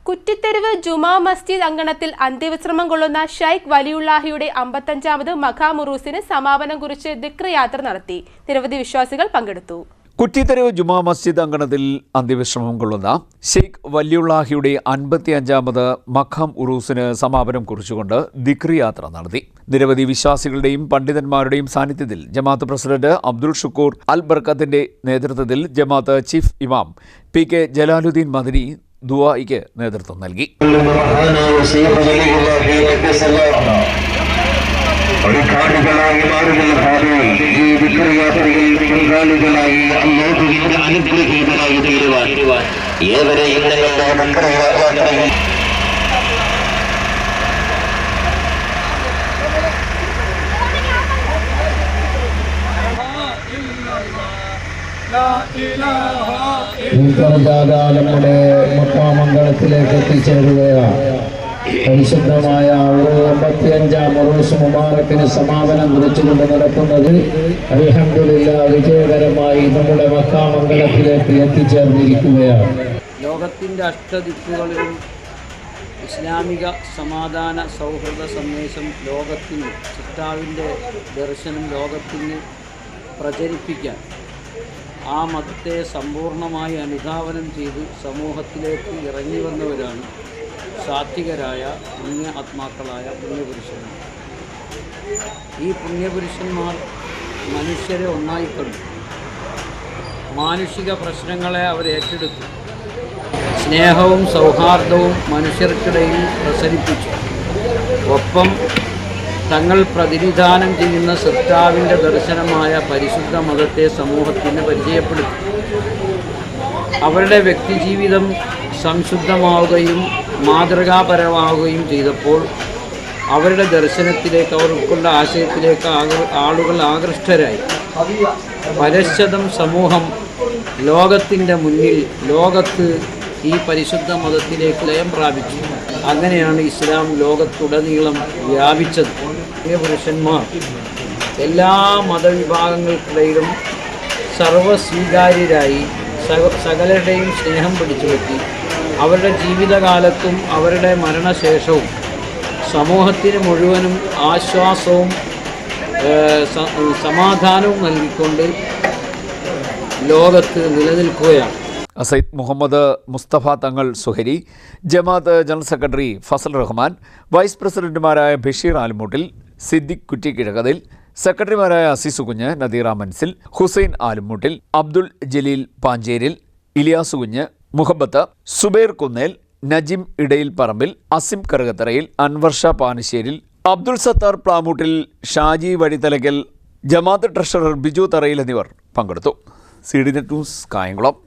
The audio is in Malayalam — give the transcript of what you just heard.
കുറ്റിത്തെരുവ് ജുമാ മസ്ജിദ് അങ്കണത്തിൽ അന്ത്യവിശ്രമം കൊള്ളുന്ന ഷൈഖ് വലിയുള്ളാഹിയുടെ 55ാമത് മഖാം ഉറൂസിന് സമാപനം കുറിച്ച് ദിക്ർ യാത്ര നടത്തി. നിരവധി വിശ്വാസികൾ പങ്കെടുത്തു. കുറ്റിത്തെരുവ് ജുമാ മസ്ജിദ് അങ്കണത്തിൽ അന്ത്യവിശ്രമം കൊള്ളുന്ന ഷെയ്ഖ് വലിയുള്ളാഹിയുടെ 55ാമത് മഖാം ഉറൂസിന് സമാപനം കുറിച്ചുകൊണ്ട് ദിക്ർ യാത്ര നടത്തി. നിരവധി വിശ്വാസികളുടെയും പണ്ഡിതന്മാരുടെയും സാന്നിധ്യത്തിൽ ജമാഅത്ത് പ്രസിഡന്റ് അബ്ദുൽ ഷുക്കൂർ അൽ ബർക്കത്തിന്റെ നേതൃത്വത്തിൽ ജമാഅത്ത് ചീഫ് ഇമാം PK ജലാലുദ്ദീൻ മദനി ദുആഇക്ക് നേതൃത്വം നൽകി. നമ്മുടെ മക്കാമംഗളത്തിലേക്ക് എത്തിച്ചേരുകയാണ്. പരിശുദ്ധമായ 55ാം ഉറൂസ് മുബാറക്കിന് സമാപനം കുറിച്ചുകൊണ്ട് നടക്കുന്നത് അൽഹംദുലില്ലാഹ് വിജയകരമായി നമ്മുടെ മക്കാമംഗലത്തിലേക്ക് എത്തിച്ചേർന്നിരിക്കുകയാണ്. ലോകത്തിൻ്റെ അഷ്ടദിക്കുകളിലും ഇസ്ലാമിക സമാധാന സൗഹൃദ സന്ദേശം ലോകത്തിന് സൃഷ്ടാവിൻ്റെ ദർശനം ലോകത്തിന് പ്രചരിപ്പിക്കാൻ ആ മതത്തെ സമ്പൂർണ്ണമായി അനുധാവനം ചെയ്ത് സമൂഹത്തിലേക്ക് ഇറങ്ങി വന്നവരാണ് സാത്വികരായ പുണ്യ ആത്മാക്കളായ പുണ്യപുരുഷന്മാർ. ഈ പുണ്യപുരുഷന്മാർ മനുഷ്യരെ ഒന്നായി കണ്ടു. മാനുഷിക പ്രശ്നങ്ങളെ അവർ ഏറ്റെടുത്തു. സ്നേഹവും സൗഹാർദ്ദവും മനുഷ്യർക്കിടയിൽ പ്രസരിപ്പിച്ചു. ഒപ്പം തങ്ങൾ പ്രതിനിധാനം ചെയ്യുന്ന സൃഷ്ടാവിൻ്റെ ദർശനമായ പരിശുദ്ധ മതത്തെ സമൂഹത്തിന് പരിചയപ്പെടുത്തി. അവരുടെ വ്യക്തിജീവിതം സംശുദ്ധമാവുകയും മാതൃകാപരമാവുകയും ചെയ്തപ്പോൾ അവരുടെ ദർശനത്തിലേക്ക്, അവർ ഉൾക്കൊണ്ട ആശയത്തിലേക്ക് ആളുകൾ ആകൃഷ്ടരായി. പരശ്ചതം സമൂഹം ലോകത്തിൻ്റെ മുന്നിൽ ലോകത്ത് ഈ പരിശുദ്ധ മതത്തിലേക്ക് ലയം പ്രാപിച്ചു. അങ്ങനെയാണ് ഇസ്ലാം ലോകത്തുടനീളം വ്യാപിച്ചത്. പുരുഷന്മാർ എല്ലാ മതവിഭാഗങ്ങൾക്കിടയിലും സർവസ്വീകാര്യരായി സകലരുടെയും സ്നേഹം പിടിച്ചുപറ്റി അവരുടെ ജീവിതകാലത്തും അവരുടെ മരണശേഷവും സമൂഹത്തിന് മുഴുവനും ആശ്വാസവും സമാധാനവും നൽകിക്കൊണ്ട് ലോകത്ത് നിലനിൽക്കുകയാണ്. Sayyid Muhammad Mustafa Thangal Suhari, Jamaat general secretary Fazal Rahman, vice പ്രസിഡന്റുമാരായ ബഷീർ ആലുമൂട്ടിൽ, സിദ്ദിഖ് കുറ്റിക്കിഴക്കതിൽ, സെക്രട്ടറിമാരായ അസീസ് കുഞ്ഞ്, നദീറ മൻസിൽ, ഹുസൈൻ ആലുമൂട്ടിൽ, അബ്ദുൽ ജലീൽ പാഞ്ചേരിൽ, ഇലിയാസ് കുഞ്ഞ്, മുഹബത്ത്, സുബൈർ കുന്നേൽ, നജിം ഇടയിൽ പറമ്പിൽ, അസിം കറുകത്തറയിൽ, അൻവർ ഷാ പാനശ്ശേരിൽ, അബ്ദുൽ സത്താർ പ്ലാമൂട്ടിൽ, ഷാജി വഴിത്തലയ്ക്കൽ, ജമാഅത്ത് ട്രഷറർ ബിജു തറയിൽ എന്നിവർ പങ്കെടുത്തു. CDNet news Kayamkulam.